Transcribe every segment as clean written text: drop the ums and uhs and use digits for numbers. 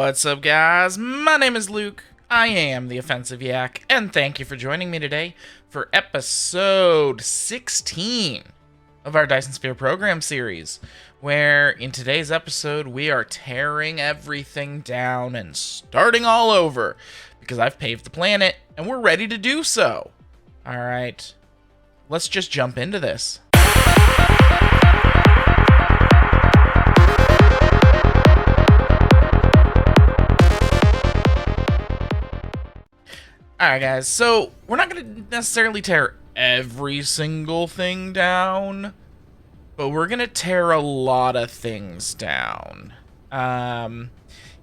What's up, guys? My name is Luke. I am the Offensive Yak, and thank you for joining me today for episode 16 of our Dyson Sphere Program series, where in today's episode we are tearing everything down and starting all over, because I've paved the planet, and we're ready to do so. Alright, let's just jump into this. Alright guys, so we're not going to necessarily tear every single thing down, but we're going to tear a lot of things down.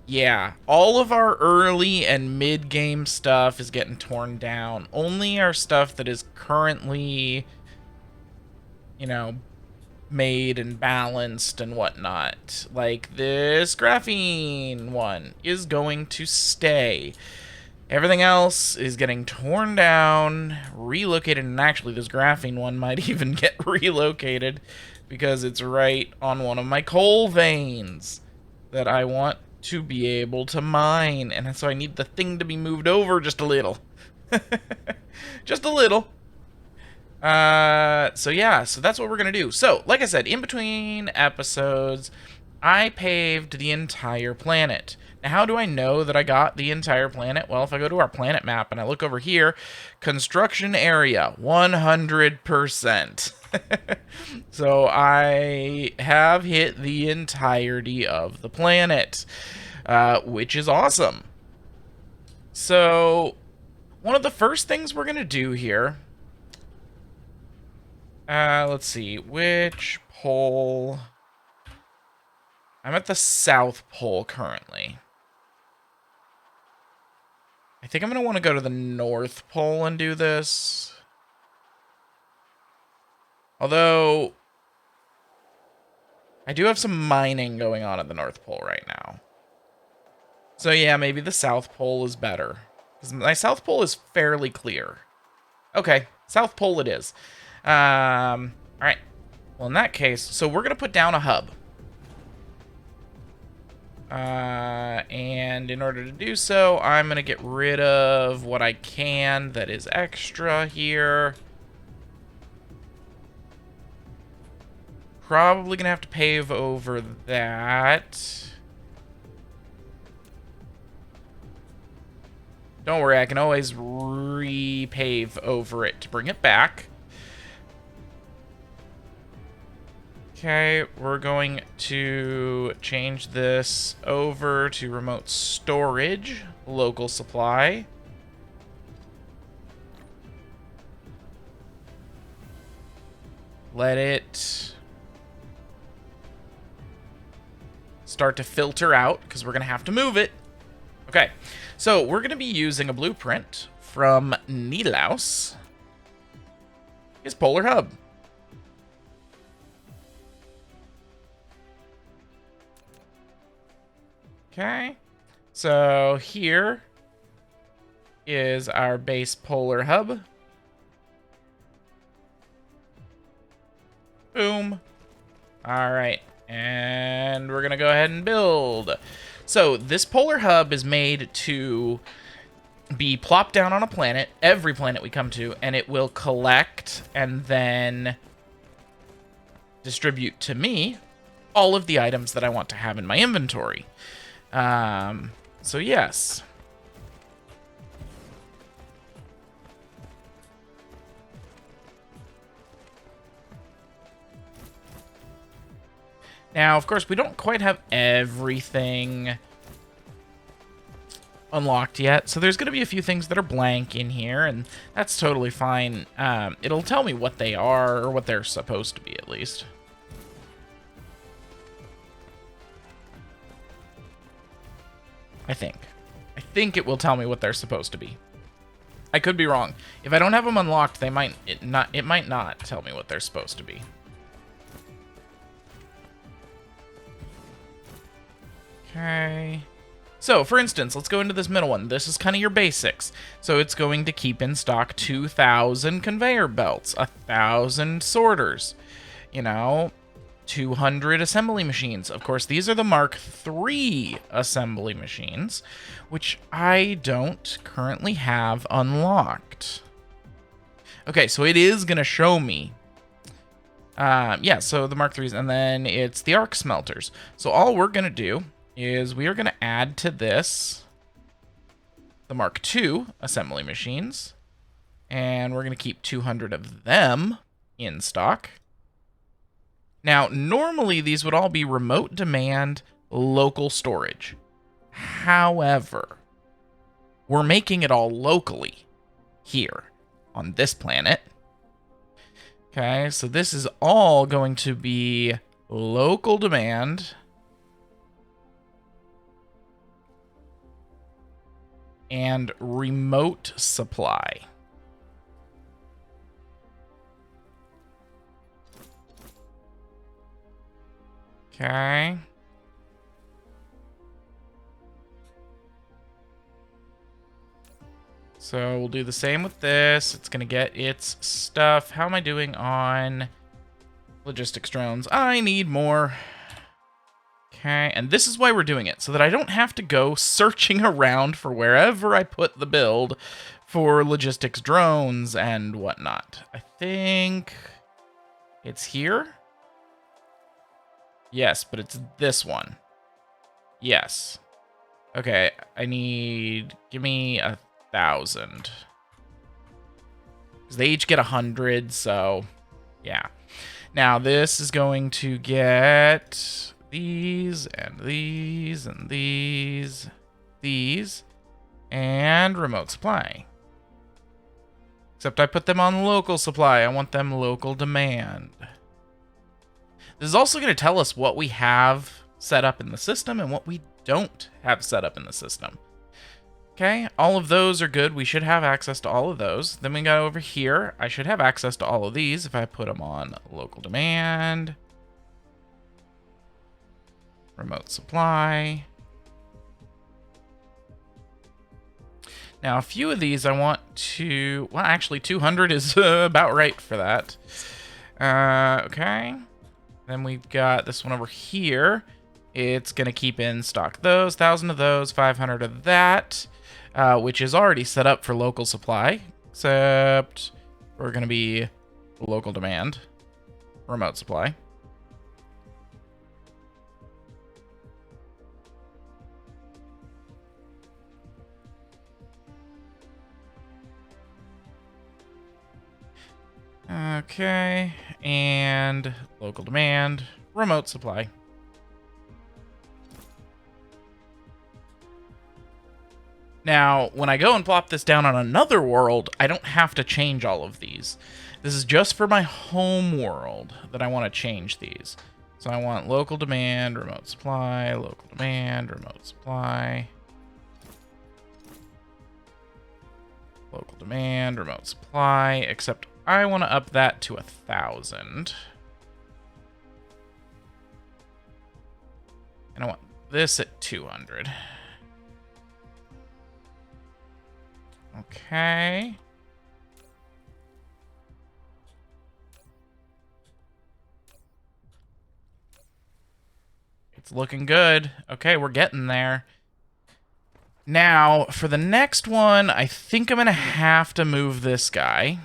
Yeah, all of our early and mid-game stuff is getting torn down. Only our stuff that is currently, made and balanced and whatnot, like this graphene one, is going to stay. Everything else is getting torn down, relocated, and actually this graphene one might even get relocated because it's right on one of my coal veins that I want to be able to mine, and so I need the thing to be moved over just a little. Just a little. So yeah, so that's what we're gonna do. So, like I said, in between episodes, I paved the entire planet. Now, how do I know that I got the entire planet? Well, if I go to our planet map and I look over here, construction area, 100%. So I have hit the entirety of the planet, which is awesome. So, one of the first things we're going to do here, let's see, which pole? I'm at the South Pole currently. I think I'm going to want to go to the North Pole and do this. Although, I do have some mining going on at the North Pole right now. So yeah, maybe the South Pole is better. Because my South Pole is fairly clear. Okay, South Pole it is. Alright. Well, in that case, so we're going to put down a hub. And in order to do so, I'm going to get rid of what I can that is extra here. Probably going to have to pave over that. Don't worry, I can always repave over it to bring it back. Okay, we're going to change this over to remote storage, local supply. Let it start to filter out, because we're going to have to move it. Okay, so we're going to be using a blueprint from Nilaus. His Polar Hub. Okay, so here is our base polar hub. Boom. All right, and we're gonna go ahead and build. So this polar hub is made to be plopped down on a planet, every planet we come to, and it will collect and then distribute to me all of the items that I want to have in my inventory. So yes. Now, of course, we don't quite have everything unlocked yet, so there's going to be a few things that are blank in here, and that's totally fine. It'll tell me what they are, or what they're supposed to be, at least. I think it will tell me what they're supposed to be. I could be wrong. If I don't have them unlocked, it might not tell me what they're supposed to be. Okay. So, for instance, let's go into this middle one. This is kind of your basics. So it's going to keep in stock 2,000 conveyor belts, 1,000 sorters. 200 assembly machines. Of course, these are the Mark III assembly machines, which I don't currently have unlocked. Okay, so it is going to show me. Yeah, so the Mark IIIs, and then it's the arc smelters. So all we're going to do is we are going to add to this the Mark II assembly machines, and we're going to keep 200 of them in stock. Now, normally these would all be remote demand, local storage. However, we're making it all locally here on this planet. Okay, so this is all going to be local demand and remote supply. Okay. So we'll do the same with this. It's going to get its stuff. How am I doing on logistics drones? I need more. Okay, and this is why we're doing it, so that I don't have to go searching around for wherever I put the build for logistics drones and whatnot. I think it's here. Yes, but it's this one. Yes. Okay, I need... Give me 1,000. Because they each get 100, so... Yeah. Now, this is going to get... these, and these, and these, these, and remote supply. Except I put them on local supply. I want them local demand. This is also going to tell us what we have set up in the system and what we don't have set up in the system. Okay, all of those are good. We should have access to all of those. Then we got over here. I should have access to all of these if I put them on local demand. Remote supply. Now, a few of these I want to... Well, actually, 200 is about right for that. Okay. Then we've got this one over here. It's going to keep in stock those. 1,000 of those, 500 of that, which is already set up for local supply. Except we're going to be local demand. Remote supply. Okay, and local demand, remote supply. Now, when I go and plop this down on another world, I don't have to change all of these. This is just for my home world that I want to change these. So I want local demand, remote supply, local demand, remote supply. Local demand, remote supply, except I want to up that to 1,000. And I want this at 200. Okay. It's looking good. Okay, we're getting there. Now, for the next one, I think I'm going to have to move this guy.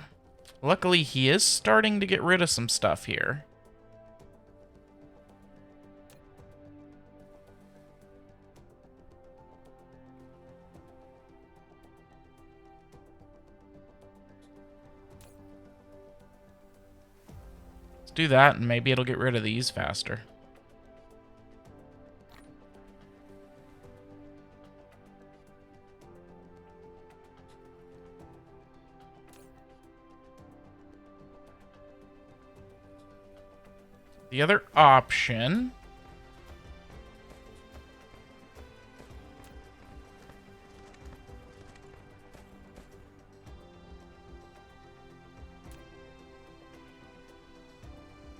Luckily, he is starting to get rid of some stuff here. Let's do that, and maybe it'll get rid of these faster. The other option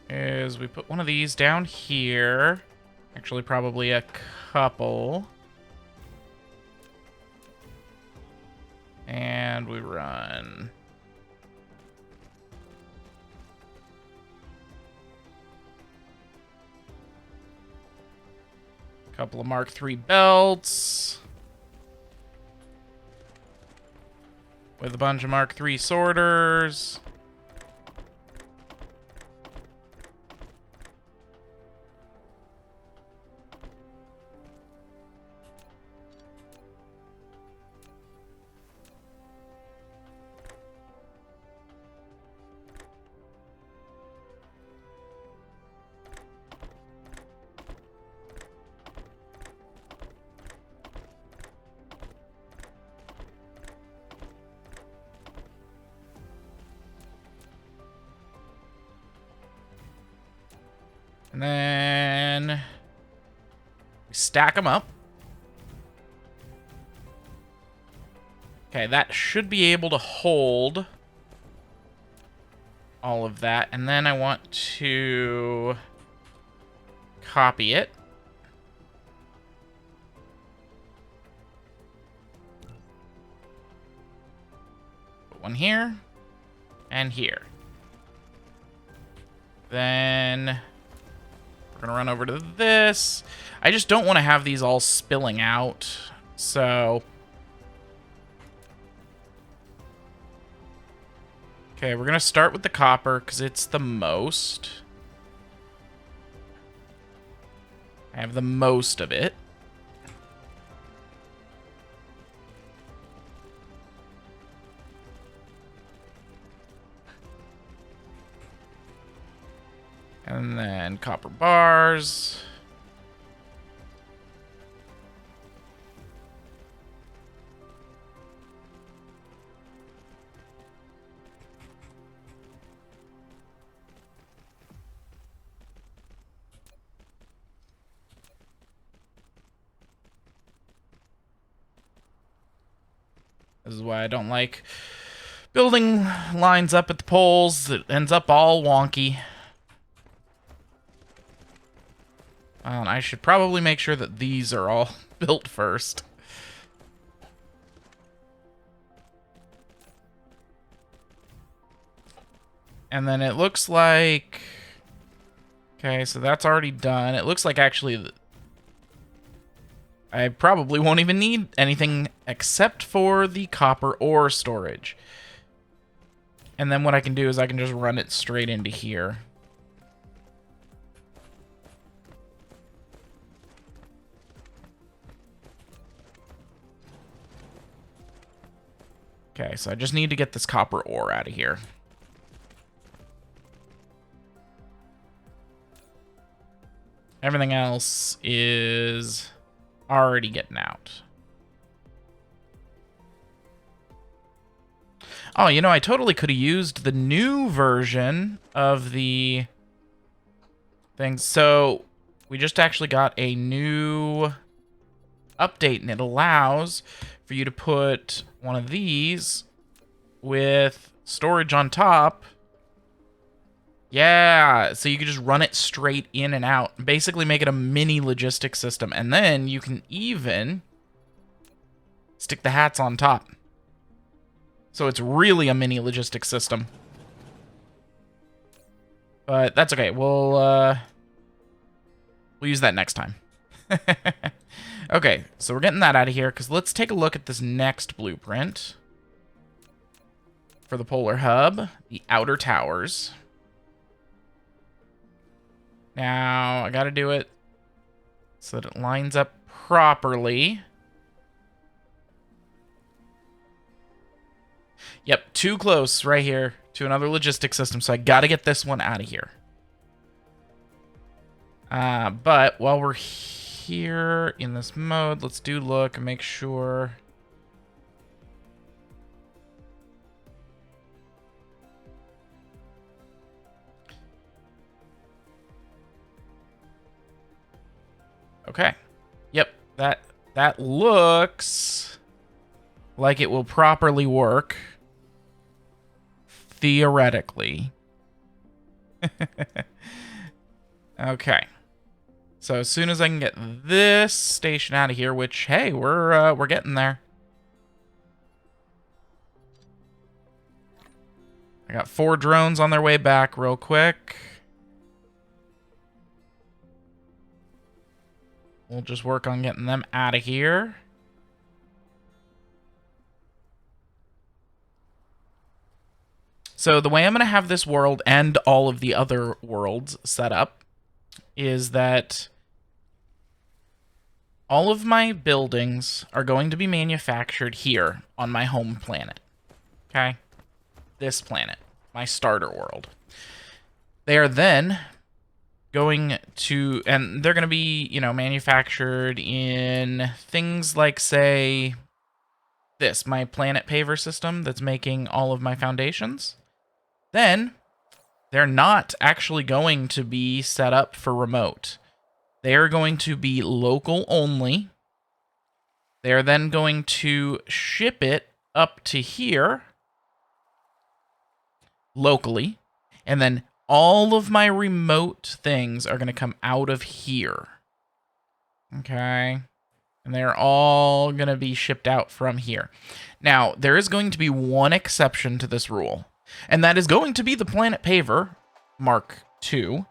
is we put one of these down here. Actually, probably a couple. And we run... Couple of Mark III belts. With a bunch of Mark III sorters. And then we stack them up. Okay, that should be able to hold all of that. And then I want to copy it. Put one here and here. Then we're gonna run over to this. I just don't want to have these all spilling out, so... Okay, we're gonna start with the copper, because it's the most. I have the most of it. And then copper bars. This is why I don't like building lines up at the poles. It ends up all wonky. And I should probably make sure that these are all built first. And then it looks like... Okay, so that's already done. It looks like actually... I probably won't even need anything except for the copper ore storage. And then what I can do is I can just run it straight into here. Okay, so I just need to get this copper ore out of here. Everything else is already getting out. Oh, you know, I totally could have used the new version of the things. So we just actually got a new update, and it allows for you to put one of these with storage on top. Yeah, so you can just run it straight in and out. Basically make it a mini logistics system. And then you can even stick the hats on top. So it's really a mini logistics system. But that's okay. We'll use that next time. Okay, so we're getting that out of here, because let's take a look at this next blueprint for the polar hub, the outer towers. Now, I gotta do it so that it lines up properly. Yep, too close right here to another logistics system, so I gotta get this one out of here. But while we're here in this mode, let's do look and make sure... Okay. Yep, that looks like it will properly work. Theoretically. Okay. So as soon as I can get this station out of here, which, hey, we're getting there. I got 4 drones on their way back real quick. We'll just work on getting them out of here. So the way I'm going to have this world and all of the other worlds set up is that all of my buildings are going to be manufactured here on my home planet. Okay? This planet, my starter world. They are then going to, and they're going to be, you know, manufactured in things like, say, this, my planet paver system that's making all of my foundations. Then they're not actually going to be set up for remote. They are going to be local only. They're then going to ship it up to here locally. And then all of my remote things are going to come out of here. Okay. And they're all going to be shipped out from here. Now, there is going to be one exception to this rule. And that is going to be the Planet Paver Mark II.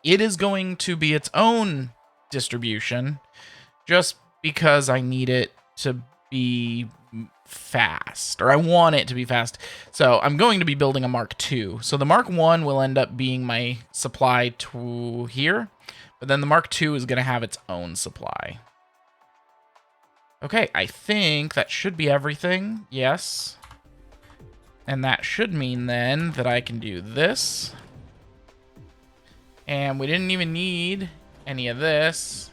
It is going to be its own distribution just because I need it to be fast, or I want it to be fast. So I'm going to be building a Mark II. So the Mark I will end up being my supply to here, but then the Mark II is going to have its own supply. Okay, I think that should be everything. Yes. And that should mean then that I can do this. And we didn't even need any of this.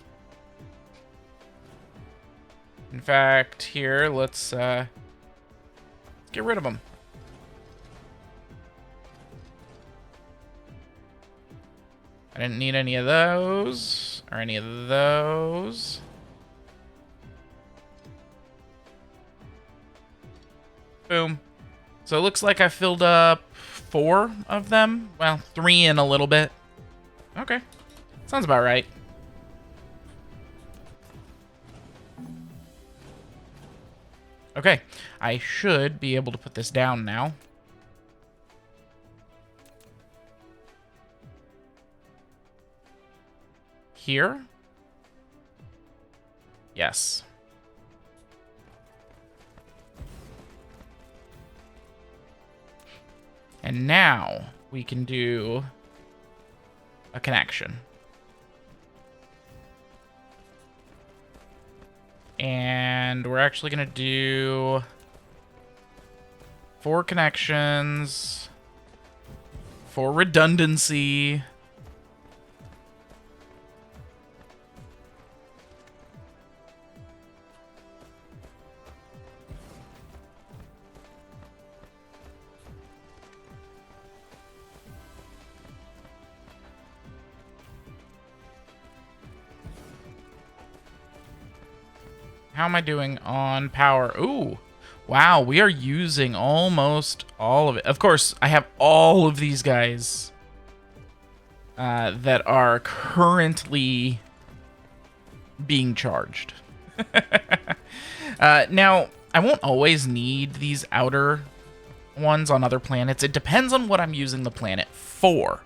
In fact, here, let's get rid of them. I didn't need any of those, or any of those. Boom. So it looks like I filled up 4 of them. Well, 3 in a little bit. Okay. Sounds about right. Okay. I should be able to put this down now. Here? Yes. And now we can do a connection. And we're actually going to do 4 connections for redundancy. How am I doing on power? Ooh, wow, we are using almost all of it. Of course, I have all of these guys that are currently being charged. Now, I won't always need these outer ones on other planets. It depends on what I'm using the planet for.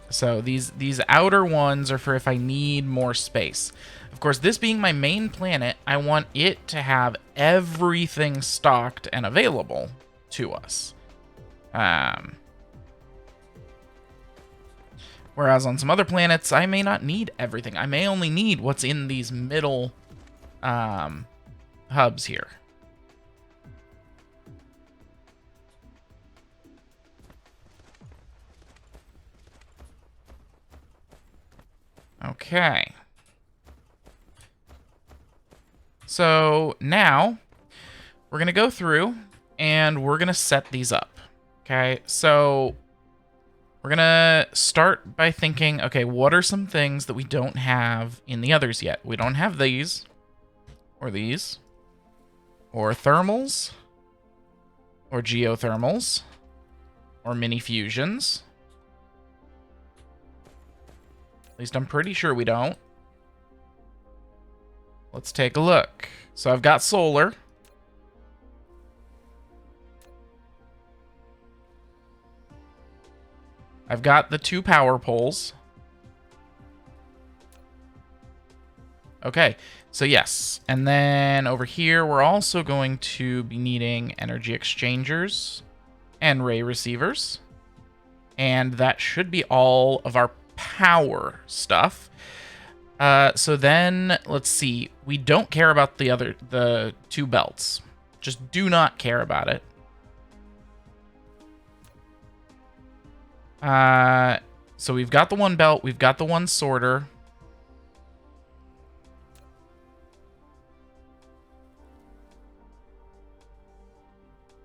So these outer ones are for if I need more space. Of course, this being my main planet, I want it to have everything stocked and available to us. Whereas on some other planets, I may not need everything. I may only need what's in these middle hubs here. Okay. So now we're going to go through and we're going to set these up. Okay, so we're going to start by thinking, okay, what are some things that we don't have in the others yet? We don't have these, or thermals, or geothermals, or mini fusions. At least I'm pretty sure we don't. Let's take a look. So I've got solar. I've got the 2 power poles. Okay, so yes. And then over here, we're also going to be needing energy exchangers and ray receivers. And that should be all of our power stuff. So then, let's see. We don't care about the two belts. Just do not care about it. So we've got the one belt. We've got the one sorter.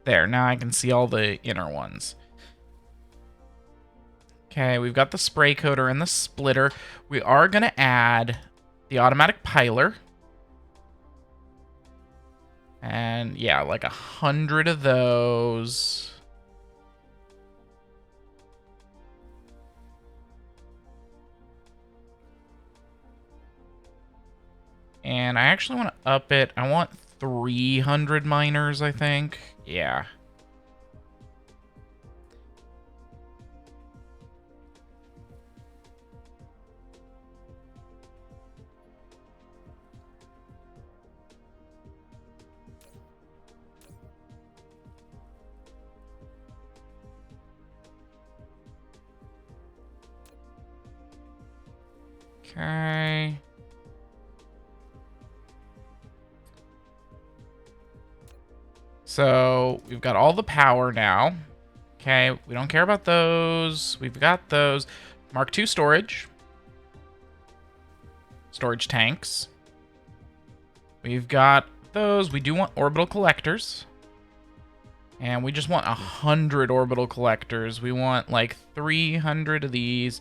There, now I can see all the inner ones. Okay, we've got the spray coater and the splitter. We are going to add the automatic piler. And yeah, like 100 of those. And I actually want to up it. I want 300 miners, I think. Yeah. Okay. So we've got all the power now. Okay, we don't care about those. We've got those. Mark II storage. Storage tanks. We've got those. We do want orbital collectors. And we just want 100 orbital collectors. We want like 300 of these.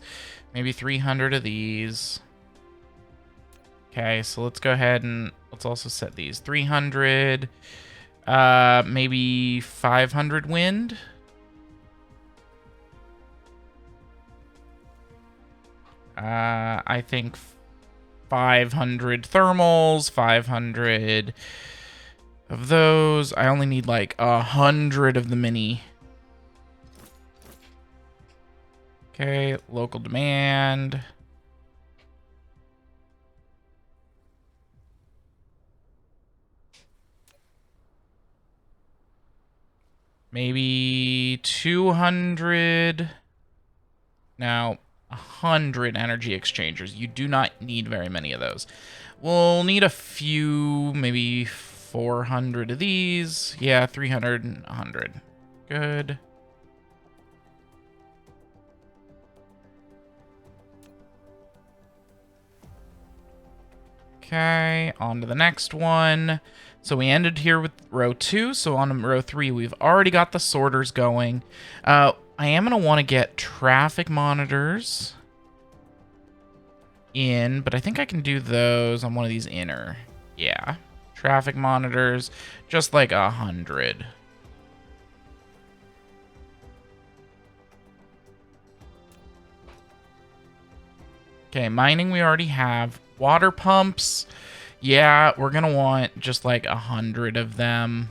Maybe 300 of these. Okay, so let's go ahead and let's also set these. 300. Maybe 500 wind. I think 500 thermals, 500 of those. I only need like 100 of the mini. Okay, local demand. Maybe 200. Now, 100 energy exchangers. You do not need very many of those. We'll need a few, maybe 400 of these. Yeah, 300 and 100. Good. Okay, on to the next one. So we ended here with row 2. So on row 3, we've already got the sorters going. I am going to want to get traffic monitors in, but I think I can do those on one of these inner. Yeah, traffic monitors, just like 100. Okay, mining we already have. Water pumps, yeah, we're going to want just like 100 of them.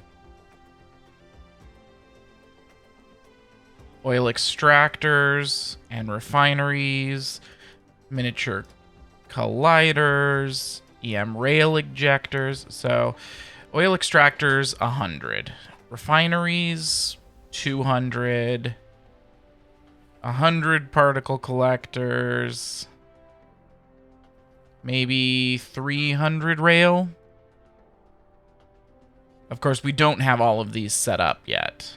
Oil extractors and refineries, miniature colliders, EM rail ejectors. So oil extractors, 100. Refineries, 200. 100 particle collectors. Maybe 300 rail. Of course, we don't have all of these set up yet.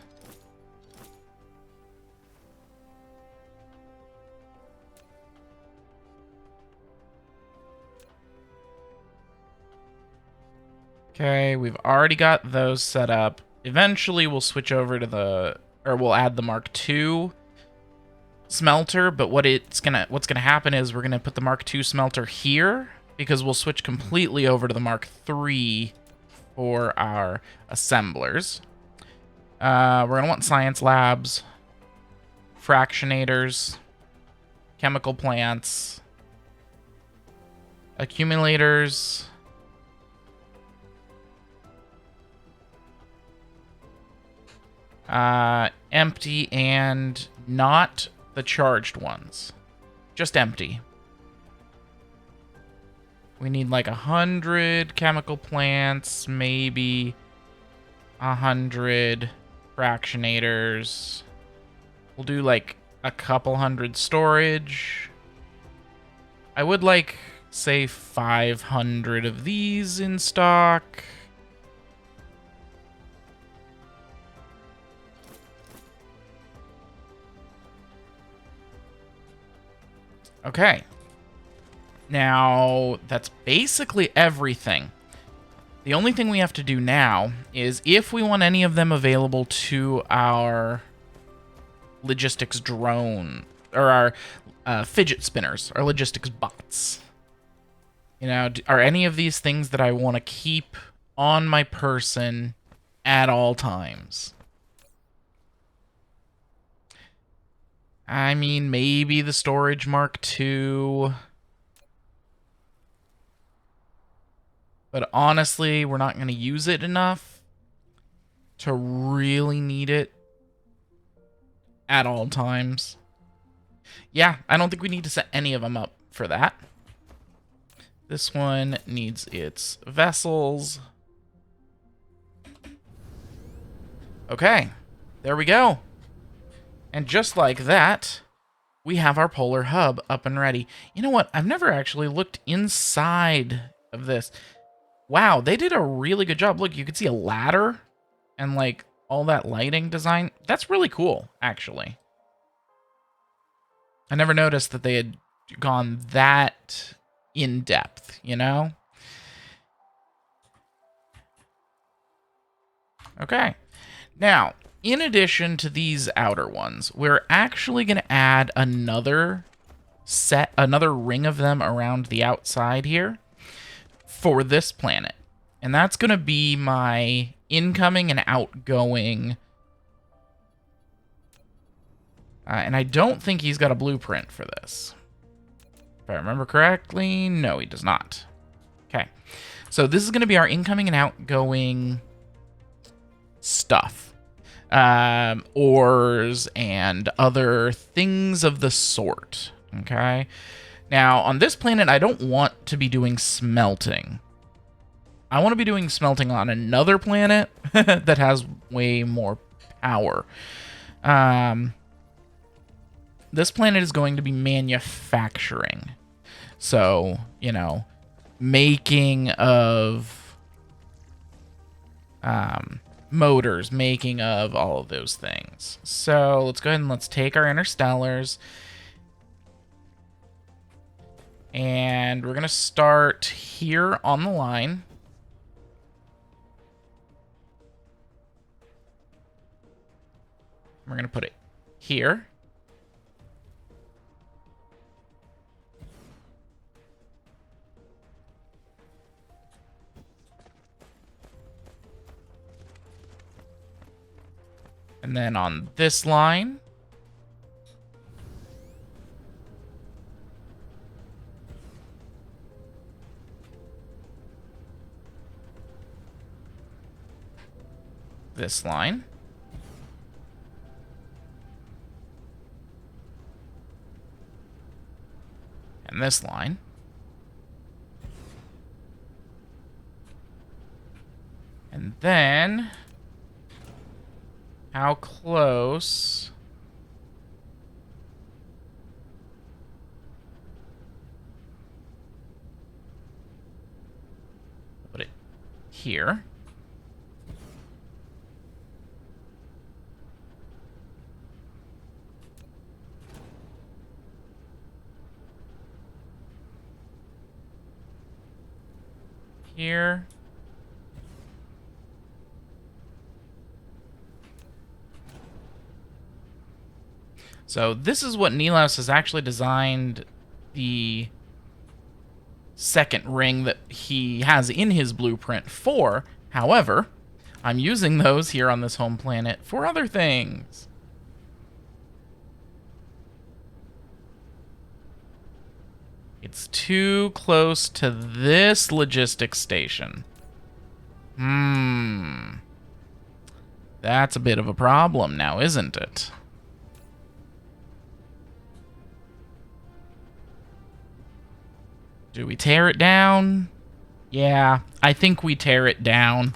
Okay, we've already got those set up. Eventually, we'll switch over to we'll add the Mark II smelter, but what's gonna happen is we're gonna put the Mark II smelter here because we'll switch completely over to the Mark III for our assemblers. We're gonna want science labs, fractionators, chemical plants, accumulators, empty and not the charged ones. Just empty. We need like 100 chemical plants, maybe 100 fractionators. We'll do like a couple hundred storage. I would like, say, 500 of these in stock. Okay. Now, that's basically everything. The only thing we have to do now is if we want any of them available to our logistics drone, or our fidget spinners, our logistics bots. You know, are any of these things that I want to keep on my person at all times? I mean, maybe the storage Mark II. But honestly, we're not going to use it enough to really need it at all times. Yeah, I don't think we need to set any of them up for that. This one needs its vessels. Okay, there we go. And just like that, we have our polar hub up and ready. You know what? I've never actually looked inside of this. Wow, they did a really good job. Look, you can see a ladder and like all that lighting design. That's really cool, actually. I never noticed that they had gone that in depth, you know? Okay. Now, in addition to these outer ones, we're actually going to add another ring of them around the outside here for this planet. And that's going to be my incoming and outgoing. And I don't think he's got a blueprint for this. If I remember correctly, no, he does not. Okay. So this is going to be our incoming and outgoing stuff. Ores and other things of the sort. Okay. Now, on this planet, I don't want to be doing smelting. I want to be doing smelting on another planet that has way more power. This planet is going to be manufacturing. So, you know, making of motors, making of all of those things. So let's go ahead and let's take our interstellars. And we're going to start here on the line. We're going to put it here. And then on this line. This line. And this line. And then, how close? Put it here. Here. So this is what Nilaus has actually designed the second ring that he has in his blueprint for. However, I'm using those here on this home planet for other things. It's too close to this logistics station. That's a bit of a problem now, isn't it? Do we tear it down? Yeah, I think we tear it down.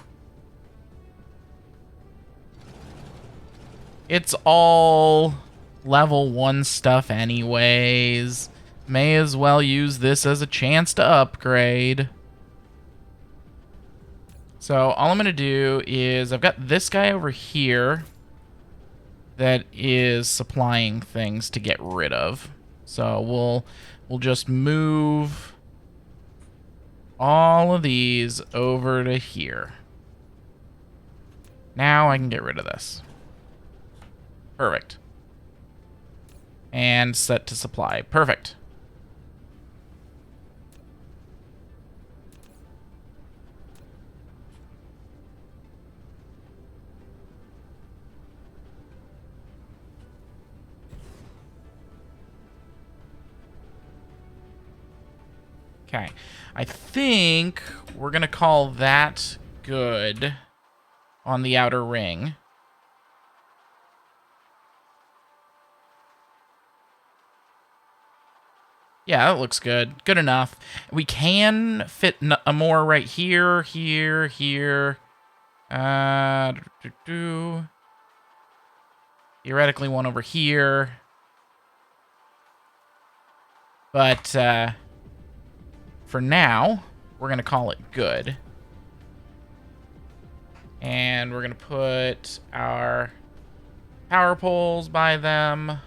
It's all level 1 stuff anyways. May as well use this as a chance to upgrade. So all I'm going to do is I've got this guy over here that is supplying things to get rid of. So we'll just move all of these over to here. Now I can get rid of this. Perfect. And set to supply. Perfect. Okay. I think we're going to call that good on the outer ring. Yeah, that looks good. Good enough. We can fit a more right here, here, here. Theoretically, one over here. But for now, we're going to call it good. And we're going to put our power poles by them.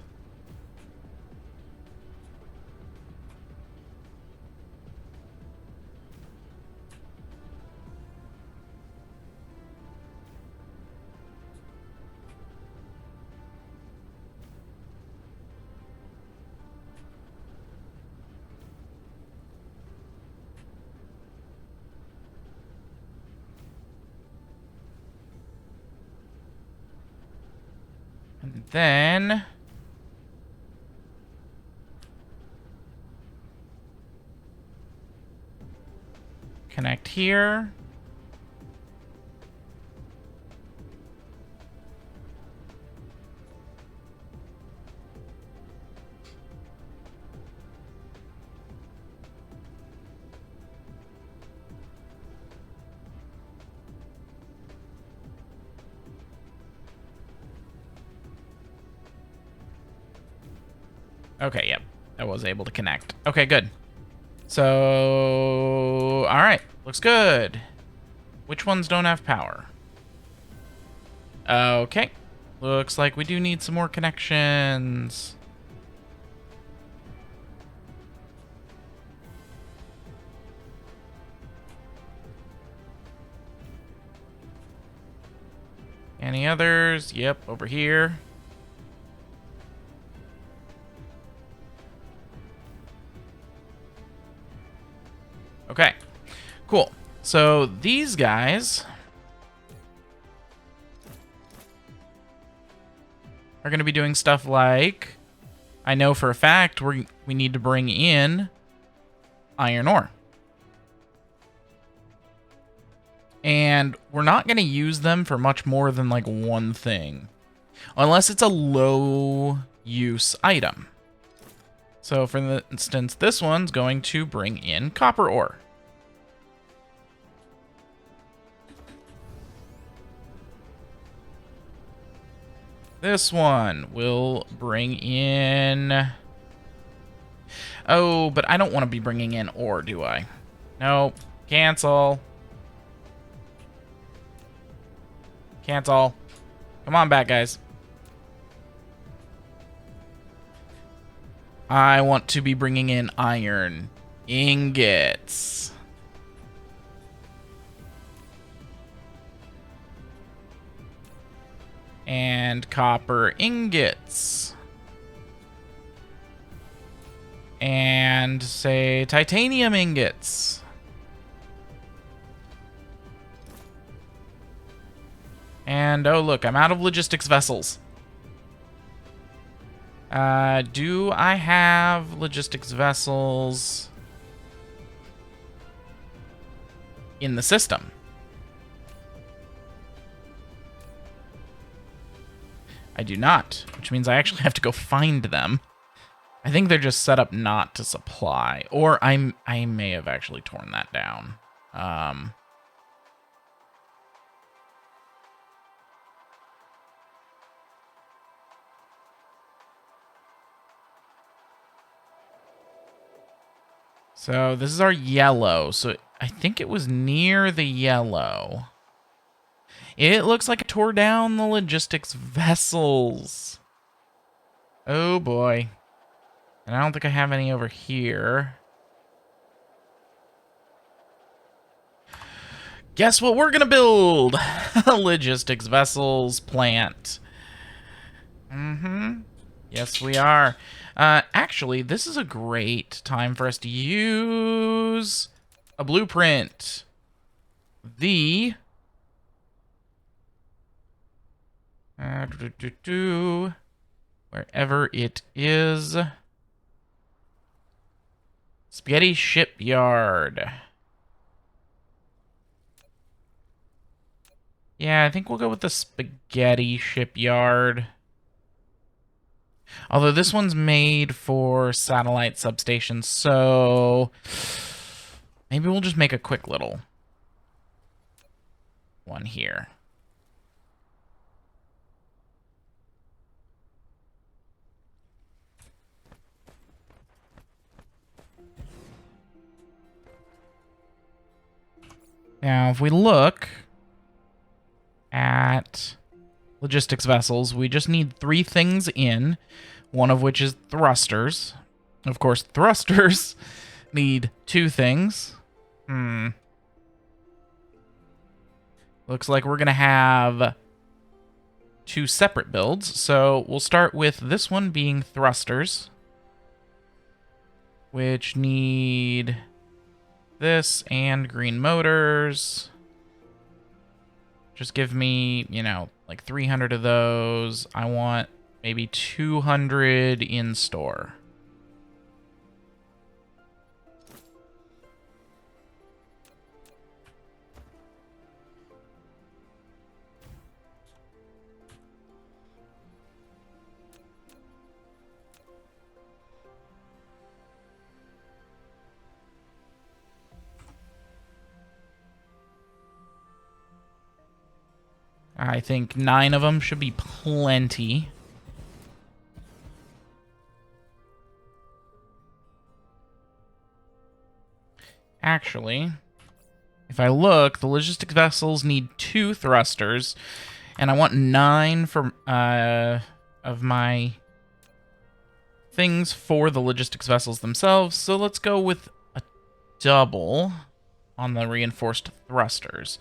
And then connect here. Okay, yep. I was able to connect. Okay, good. So, all right. Looks good. Which ones don't have power? Okay. Looks like we do need some more connections. Any others? Yep, over here. Okay, cool. So these guys are going to be doing stuff like, I know for a fact we need to bring in iron ore. And we're not going to use them for much more than like one thing, unless it's a low use item. So for instance, this one's going to bring in copper ore. This one will bring in... Oh, but I don't want to be bringing in ore, do I? Nope. Cancel. Cancel. Come on back, guys. I want to be bringing in iron ingots. And copper ingots. And, say, titanium ingots. And, oh, look, I'm out of logistics vessels. Do I have logistics vessels in the system? I do not, which means I actually have to go find them. I think they're just set up not to supply. Or I may have actually torn that down. So this is our yellow. So I think it was near the yellow. It looks like it tore down the logistics vessels. Oh boy. And I don't think I have any over here. Guess what we're gonna build? A logistics vessels plant. Yes, we are. Actually, this is a great time for us to use a blueprint. Wherever it is. Spaghetti Shipyard. Yeah, I think we'll go with the Spaghetti Shipyard. Although this one's made for satellite substations, so maybe we'll just make a quick little one here. Now, if we look at logistics vessels, we just need 3 things in, one of which is thrusters. Of course, thrusters need 2 things. Looks like we're going to have 2 separate builds. So we'll start with this one being thrusters, which need this and green motors. Just give me, you know, like 300 of those. I want maybe 200 in store. I think 9 of them should be plenty. Actually, if I look, the logistic vessels need 2 thrusters, and I want 9 for of my things for the logistics vessels themselves. So let's go with a double on the reinforced thrusters.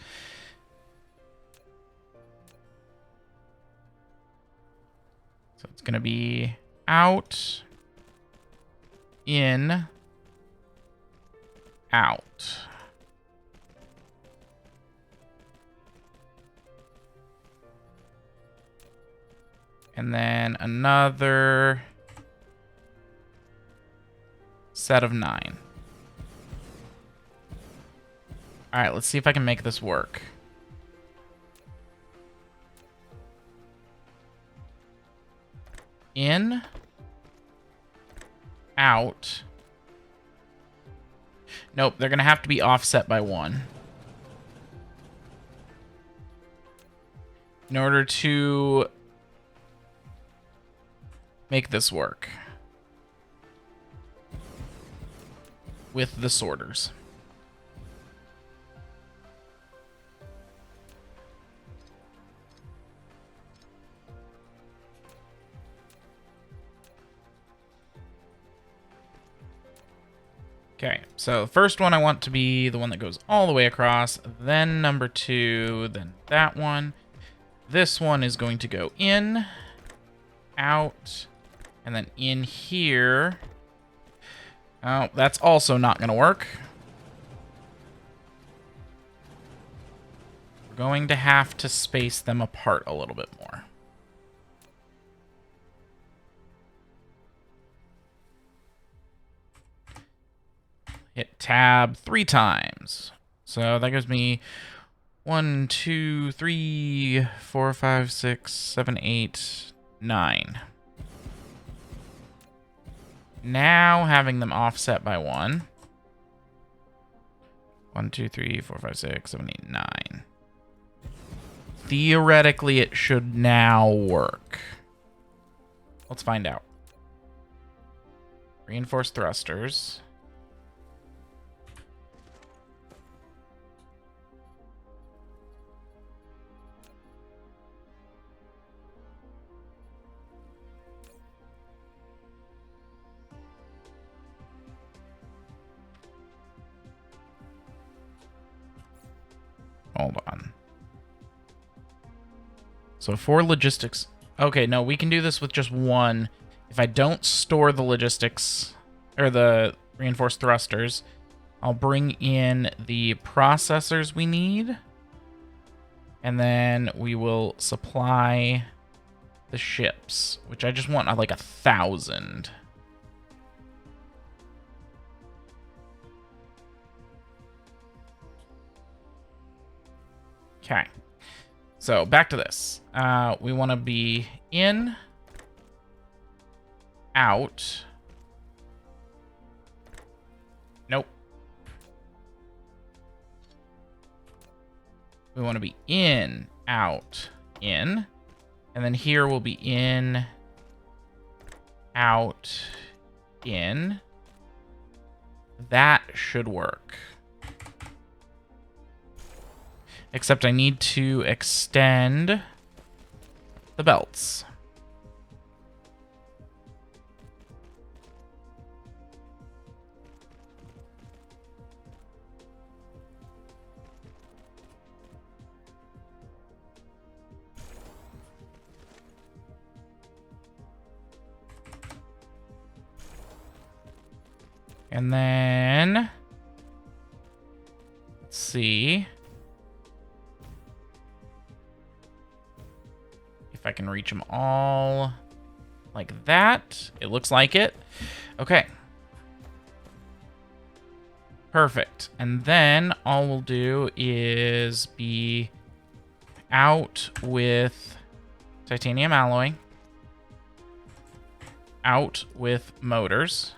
So it's going to be out, in, out. And then another set of 9. All right, let's see if I can make this work. In, out. Nope, they're going to have to be offset by 1. In order to make this work with the sorters. Okay, so the first one I want to be the one that goes all the way across, then number 2, then that one. This one is going to go in, out, and then in here. Oh, that's also not going to work. We're going to have to space them apart a little bit more. Hit tab 3 times. So that gives me 1, 2, 3, 4, 5, 6, 7, 8, 9. Now having them offset by 1. 1, 2, 3, 4, 5, 6, 7, 8, 9. Theoretically, it should now work. Let's find out. Reinforced thrusters. Hold on. So 4 logistics. Okay, no, we can do this with just 1. If I don't store the logistics, or the reinforced thrusters, I'll bring in the processors we need. And then we will supply the ships, which I just want like 1,000. Okay. So back to this. We want to be in, out. Nope. We want to be in, out, in. And then here we'll be in, out, in. That should work. Except I need to extend the belts. And then, let's see if I can reach them all like that. It looks like it. Okay. Perfect. And then all we'll do is be out with titanium alloy, out with motors.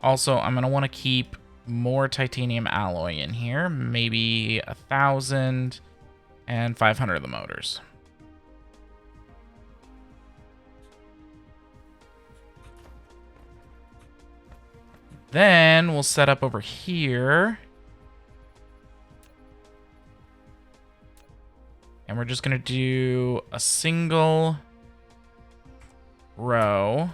Also, I'm going to want to keep more titanium alloy in here. Maybe 1,000 and 500 of the motors. Then we'll set up over here. And we're just going to do a single row.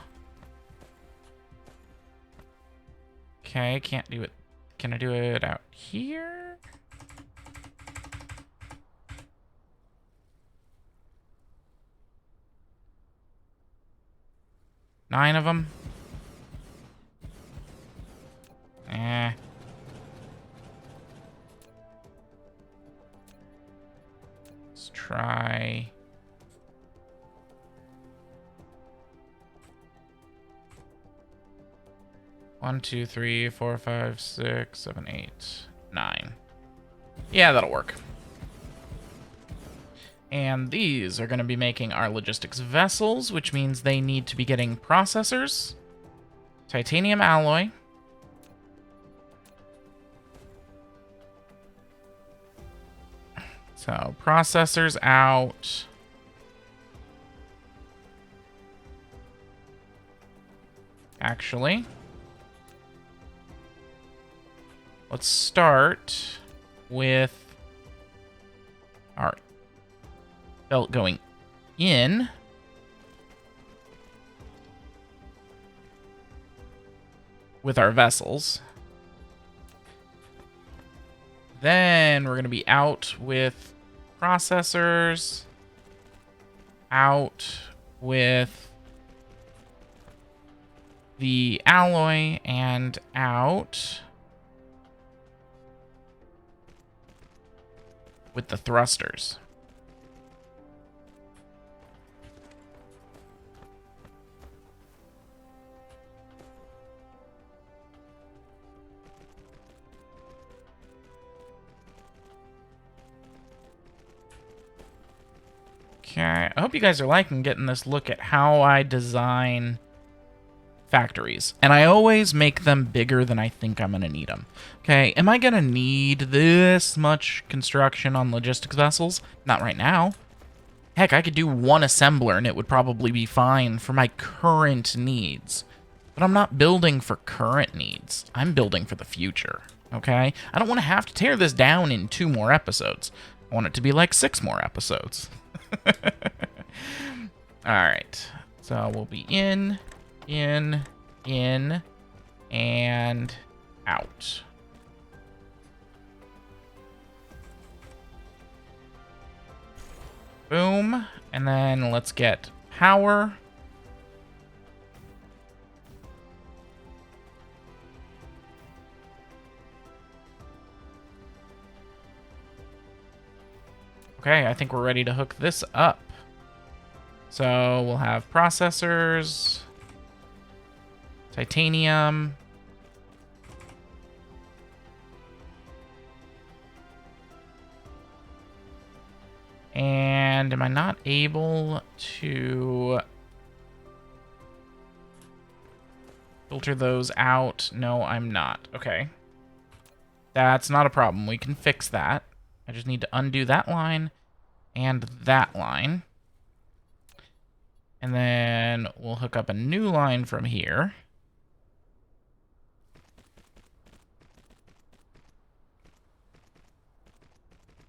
Okay, can't do it. Can I do it out here? Nine of them? Eh. Let's try... 1, 2, 3, 4, 5, 6, 7, 8, 9. Yeah, that'll work. And these are going to be making our logistics vessels, which means they need to be getting processors, titanium alloy, so processors out. Actually, let's start with our belt going in. With our vessels. Then we're going to be out with processors. Out with the alloy and out with the thrusters. Okay, I hope you guys are liking getting this look at how I design factories, and I always make them bigger than I think I'm going to need them. Okay, am I going to need this much construction on logistics vessels? Not right now. Heck, I could do one assembler and it would probably be fine for my current needs. But I'm not building for current needs. I'm building for the future, okay? I don't want to have to tear this down in 2 more episodes. I want it to be like 6 more episodes. All right, so we'll be in, and out. Boom, and then let's get power. Okay, I think we're ready to hook this up. So we'll have processors, titanium, and am I not able to filter those out? No, I'm not. Okay. That's not a problem. We can fix that. I just need to undo that line and that line. And then we'll hook up a new line from here.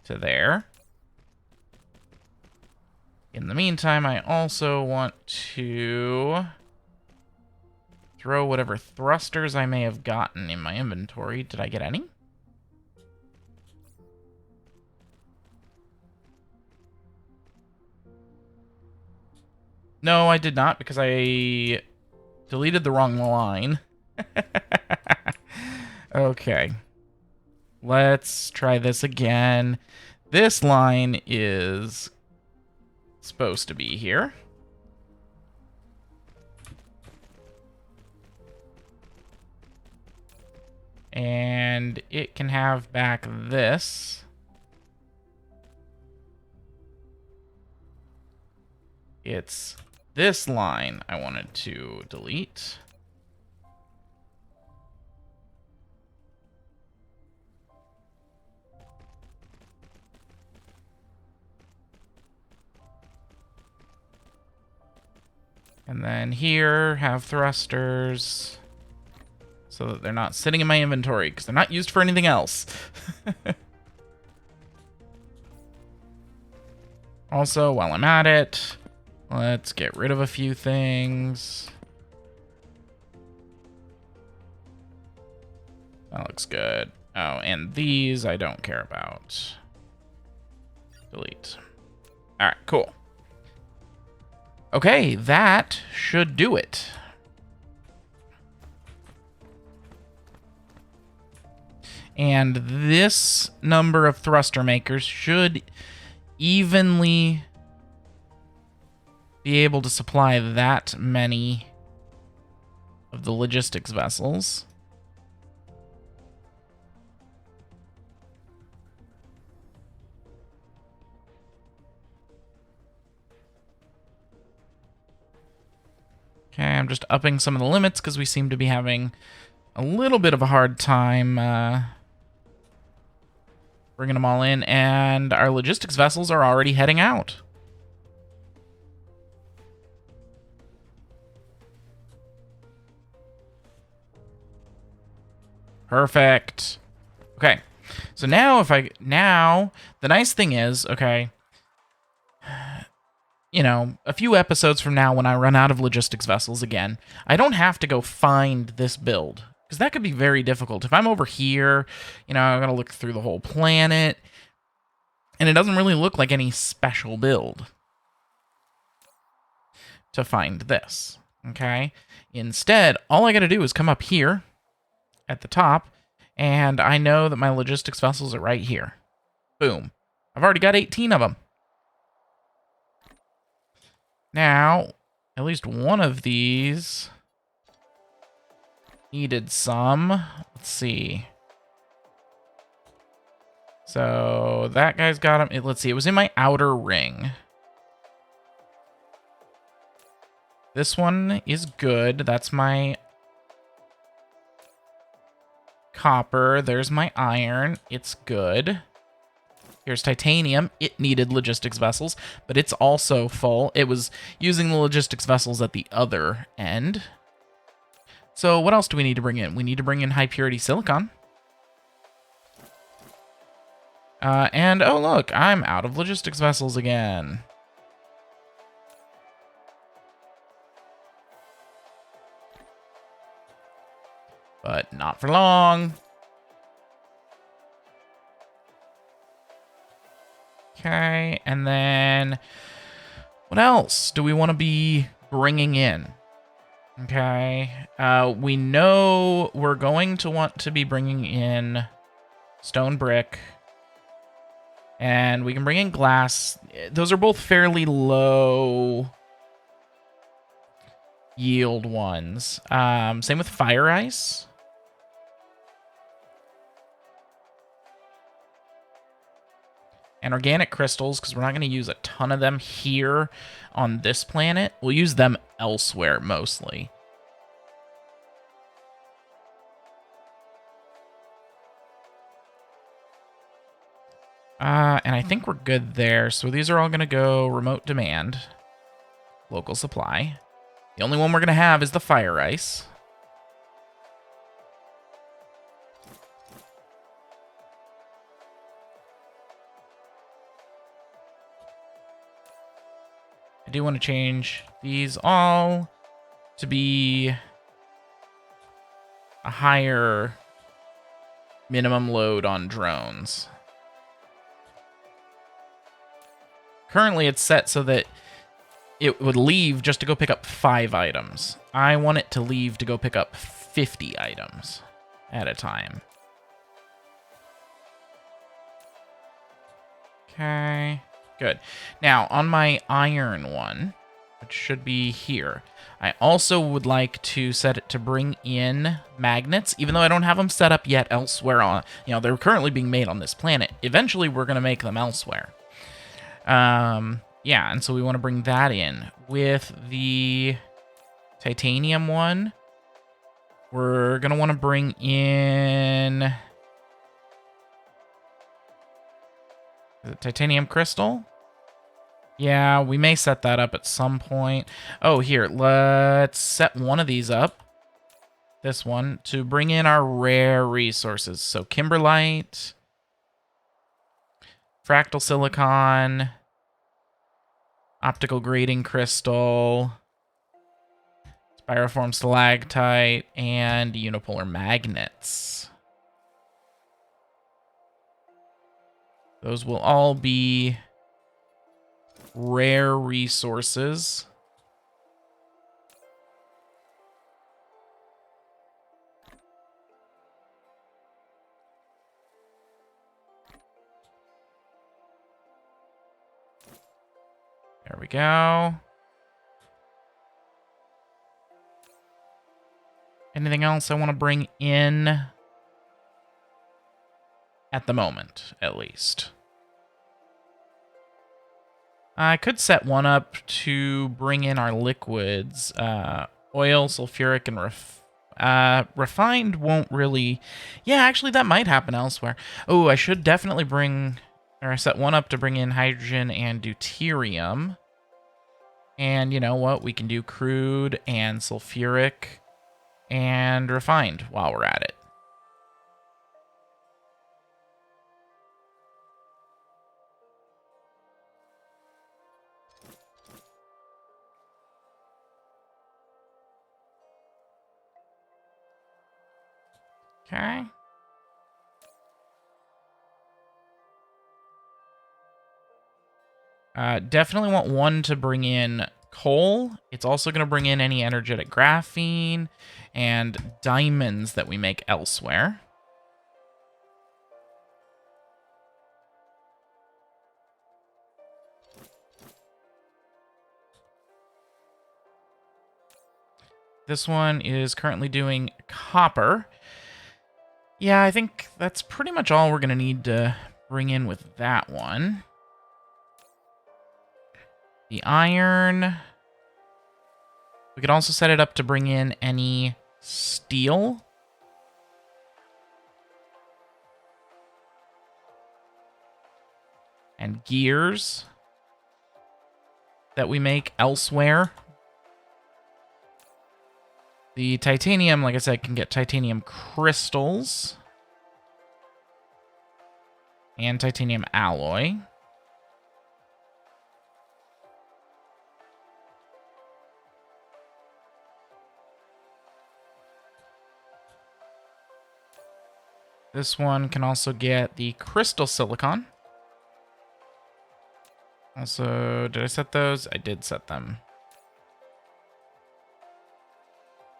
To there. In the meantime, I also want to throw whatever thrusters I may have gotten in my inventory. Did I get any? No, I did not, because I deleted the wrong line. Okay. Let's try this again. This line is supposed to be here. And it can have back this. It's this line I wanted to delete. And then here, have thrusters, so that they're not sitting in my inventory, because they're not used for anything else. Also, while I'm at it, let's get rid of a few things. That looks good. Oh, and these I don't care about. Delete. All right, cool. Okay, that should do it. And this number of thruster makers should evenly be able to supply that many of the logistics vessels. Okay, I'm just upping some of the limits because we seem to be having a little bit of a hard time bringing them all in, and our logistics vessels are already heading out. Perfect. Okay, so now the nice thing is, okay, you know, a few episodes from now when I run out of logistics vessels again, I don't have to go find this build. Because that could be very difficult. If I'm over here, you know, I'm going to look through the whole planet. And it doesn't really look like any special build to find this. Okay? Instead, all I got to do is come up here at the top. And I know that my logistics vessels are right here. Boom. I've already got 18 of them. Now, at least one of these needed some. Let's see. So that guy's got him. Let's see. It was in my outer ring. This one is good. That's my copper. There's my iron. It's good. Here's titanium. It needed logistics vessels, but it's also full. It was using the logistics vessels at the other end. So what else do we need to bring in? We need to bring in high purity silicon. And oh look, I'm out of logistics vessels again. But not for long. Okay, and then what else do we want to be bringing in? Okay, we know we're going to want to be bringing in stone brick, and we can bring in glass. Those are both fairly low yield ones. Same with fire ice. And organic crystals, because we're not going to use a ton of them here on this planet. We'll use them elsewhere, mostly. And I think we're good there. So these are all going to go remote demand. Local supply. The only one we're going to have is the fire ice. I do want to change these all to be a higher minimum load on drones. Currently, it's set so that it would leave just to go pick up 5 items. I want it to leave to go pick up 50 items at a time. Okay. Good. Now, on my iron one, which should be here, I also would like to set it to bring in magnets, even though I don't have them set up yet elsewhere on, they're currently being made on this planet. Eventually, we're going to make them elsewhere. Yeah, and so we want to bring that in. With the titanium one, we're going to want to bring in the titanium crystal. Yeah, we may set that up at some point. Oh, here, let's set one of these up. This one, to bring in our rare resources. So, kimberlite, fractal silicon, optical grading crystal, spiroform stalactite, and unipolar magnets. Those will all be rare resources. There we go. Anything else I want to bring in? At the moment, at least. I could set one up to bring in our liquids. Oil, sulfuric, and refined won't really... Yeah, actually, that might happen elsewhere. Oh, I should definitely bring... Or I set one up to bring in hydrogen and deuterium. And you know what? We can do crude and sulfuric and refined while we're at it. Okay. Definitely want one to bring in coal. It's also going to bring in any energetic graphene and diamonds that we make elsewhere. This one is currently doing copper. Yeah, I think that's pretty much all we're going to need to bring in with that one. The iron. We could also set it up to bring in any steel. And gears that we make elsewhere. The titanium, like I said, can get titanium crystals. And titanium alloy. This one can also get the crystal silicon. Also, did I set those? I did set them.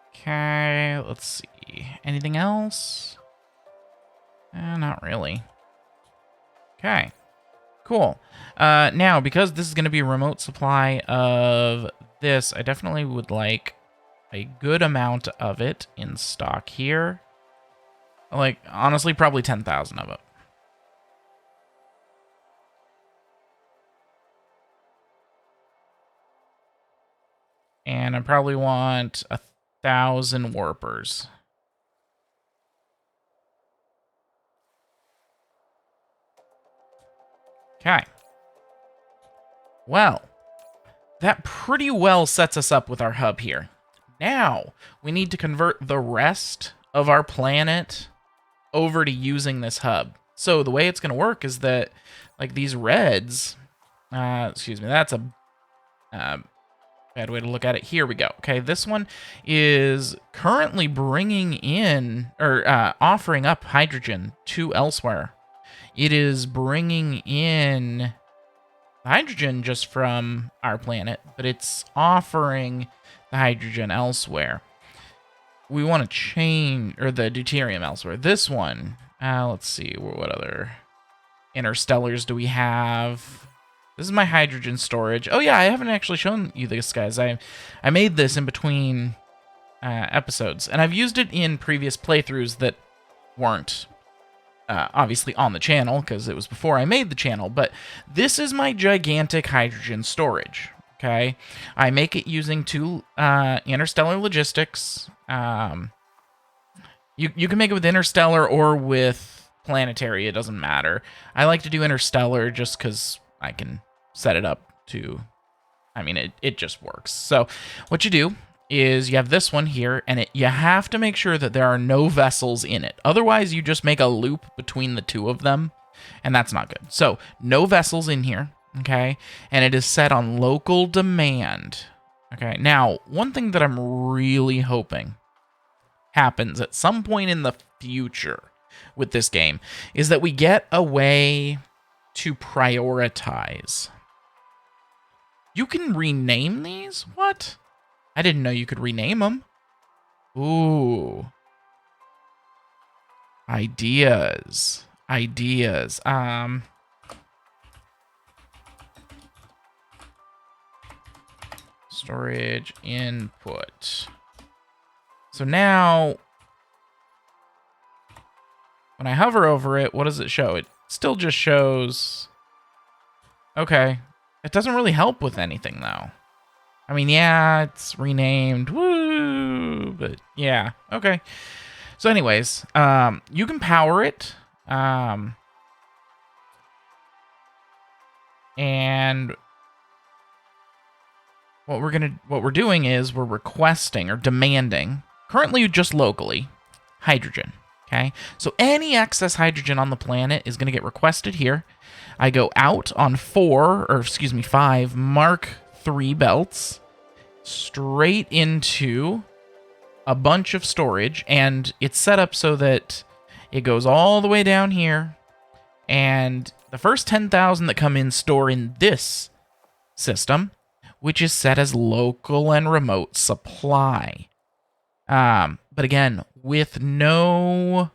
Okay, let's see. Anything else? Not really. Okay, cool. Now, because this is going to be a remote supply of this, I definitely would like a good amount of it in stock here. Like, honestly, probably 10,000 of it. And I probably want 1,000 warpers. Okay. Well, that pretty well sets us up with our hub here. Now, we need to convert the rest of our planet over to using this hub. So the way it's going to work is that, like, these reds... excuse me, that's a... bad way to look at it. Here we go. Okay, this one is currently bringing in, or offering up hydrogen to elsewhere. It is bringing in hydrogen just from our planet, but it's offering the hydrogen elsewhere. We want to change, or the deuterium elsewhere. This one, let's see, what other interstellars do we have? This is my hydrogen storage. Oh yeah, I haven't actually shown you this, guys. I made this in between episodes, and I've used it in previous playthroughs that weren't obviously on the channel, because it was before I made the channel, but this is my gigantic hydrogen storage, okay? I make it using two interstellar logistics. You can make it with interstellar or with planetary, it doesn't matter. I like to do interstellar just because I can set it up to, I mean, it just works. So what you do is you have this one here, and you have to make sure that there are no vessels in it. Otherwise, you just make a loop between the two of them, and that's not good. So no vessels in here, okay? And it is set on local demand. Okay, now, one thing that I'm really hoping happens at some point in the future with this game is that we get a way to prioritize. You can rename these? What? I didn't know you could rename them. Ooh. Ideas. Ideas. Storage input. So now, when I hover over it, what does it show? It still just shows... Okay. It doesn't really help with anything, though. I mean, yeah, it's renamed. Woo! But, yeah. Okay. So anyways, you can power it. And what we're doing is we're requesting or demanding, currently just locally, hydrogen. Okay, so any excess hydrogen on the planet is going to get requested here. I go out on 5 Mark III belts, straight into a bunch of storage, and it's set up so that it goes all the way down here, and the first 10,000 that come in store in this system, which is set as local and remote supply. But again, with no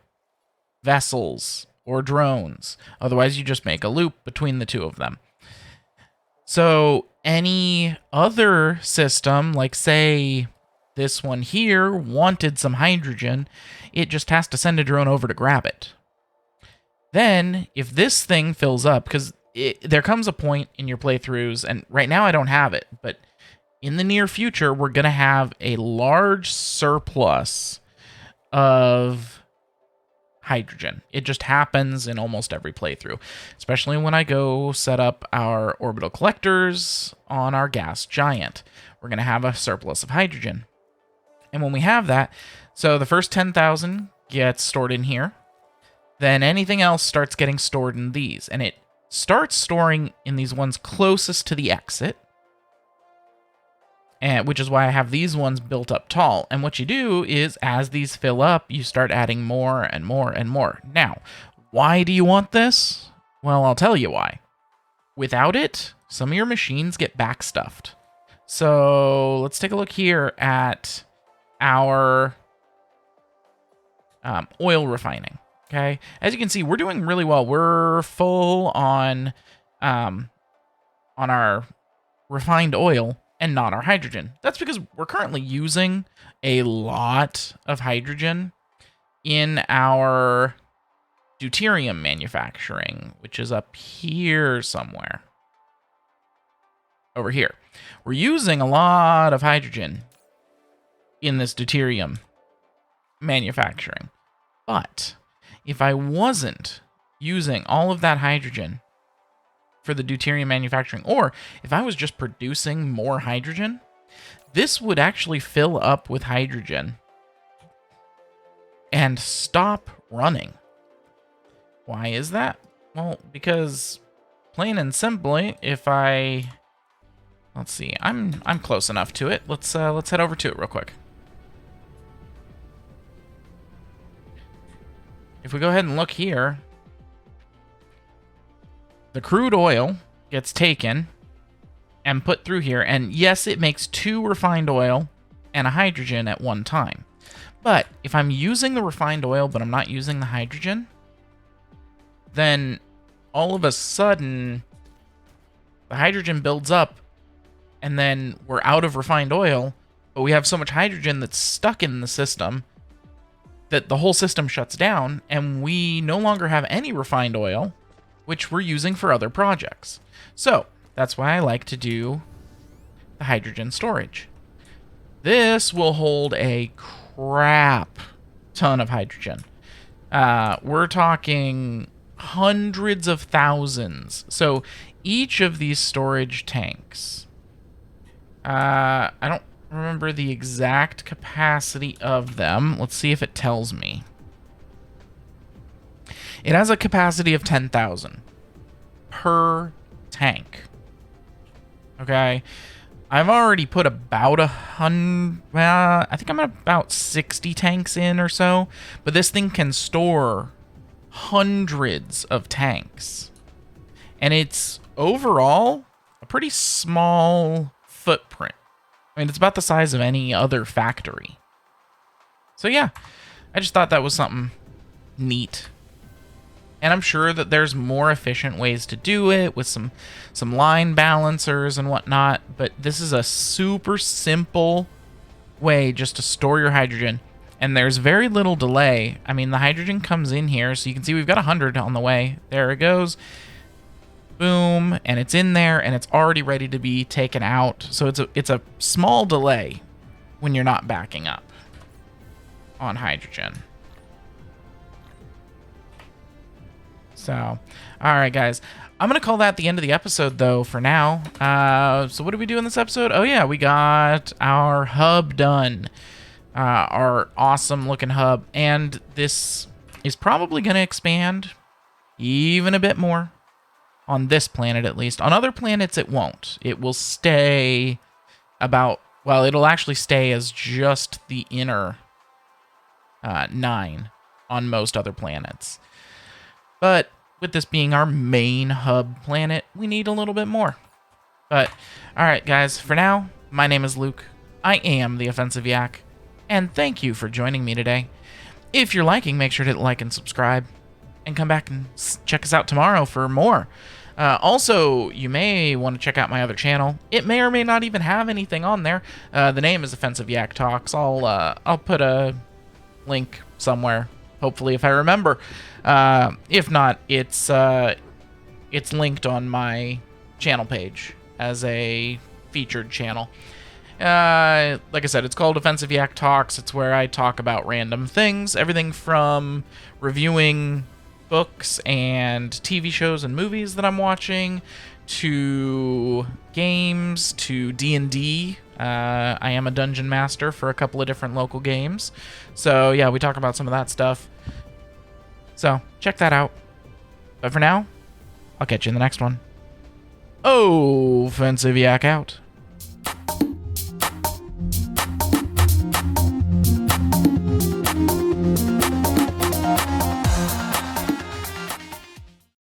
vessels or drones. Otherwise, you just make a loop between the two of them. So any other system, like say this one here, wanted some hydrogen, it just has to send a drone over to grab it. Then, if this thing fills up, because there comes a point in your playthroughs, and right now I don't have it, but in the near future, we're going to have a large surplus of hydrogen. It just happens in almost every playthrough, especially when I go set up our orbital collectors on our gas giant. We're going to have a surplus of hydrogen. And when we have that, so the first 10,000 gets stored in here. Then anything else starts getting stored in these. And it starts storing in these ones closest to the exit, and which is why I have these ones built up tall. And what you do is, as these fill up, you start adding more and more and more. Now, why do you want this? Well, I'll tell you why. Without it, some of your machines get backstuffed. So let's take a look here at our oil refining. Okay, as you can see, we're doing really well. We're full on our refined oil and not our hydrogen. That's because we're currently using a lot of hydrogen in our deuterium manufacturing, which is up here somewhere. Over here. We're using a lot of hydrogen in this deuterium manufacturing. But if I wasn't using all of that hydrogen for the deuterium manufacturing, or if I was just producing more hydrogen, this would actually fill up with hydrogen and stop running. Why is that? Well, because plain and simply, if I... Let's see, I'm close enough to it. Let's head over to it real quick. If we go ahead and look here, the crude oil gets taken and put through here, and yes, it makes 2 refined oil and a hydrogen at one time. But if I'm using the refined oil, but I'm not using the hydrogen, then all of a sudden, the hydrogen builds up, and then we're out of refined oil, but we have so much hydrogen that's stuck in the system that the whole system shuts down, and we no longer have any refined oil, which we're using for other projects. So that's why I like to do the hydrogen storage. This will hold a crap ton of hydrogen. We're talking hundreds of thousands. So each of these storage tanks, I don't remember the exact capacity of them. Let's see if it tells me. It has a capacity of 10,000 per tank. Okay. I've already put about 100, I think I'm at about 60 tanks in or so, but this thing can store hundreds of tanks. And it's overall a pretty small footprint. I mean, it's about the size of any other factory. So yeah, I just thought that was something neat. And I'm sure that there's more efficient ways to do it with some line balancers and whatnot, but this is a super simple way just to store your hydrogen. And there's very little delay. I mean, the hydrogen comes in here, so you can see we've got 100 on the way. There it goes. Boom, and it's in there, and it's already ready to be taken out. So it's a small delay when you're not backing up on hydrogen. So, all right, guys. I'm going to call that the end of the episode, though, for now. So what did we do in this episode? Oh, yeah, we got our hub done. Our awesome-looking hub. And this is probably going to expand even a bit more. On this planet, at least. On other planets, it won't. It will stay about... Well, it'll actually stay as just the inner 9 on most other planets. But with this being our main hub planet, we need a little bit more. But, alright guys, for now, my name is Luke. I am the Offensive Yak. And thank you for joining me today. If you're liking, make sure to hit like and subscribe. And come back and check us out tomorrow for more. Also, you may want to check out my other channel. It may or may not even have anything on there. The name is Offensive Yak Talks. I'll put a link somewhere, hopefully, if I remember. If not, it's linked on my channel page as a featured channel. Like I said, it's called Offensive Yak Talks. It's where I talk about random things, everything from reviewing books and TV shows and movies that I'm watching, to games, to D&D. I am a dungeon master for a couple of different local games. So yeah, we talk about some of that stuff. So check that out. But for now, I'll catch you in the next one. Offensive Yak out.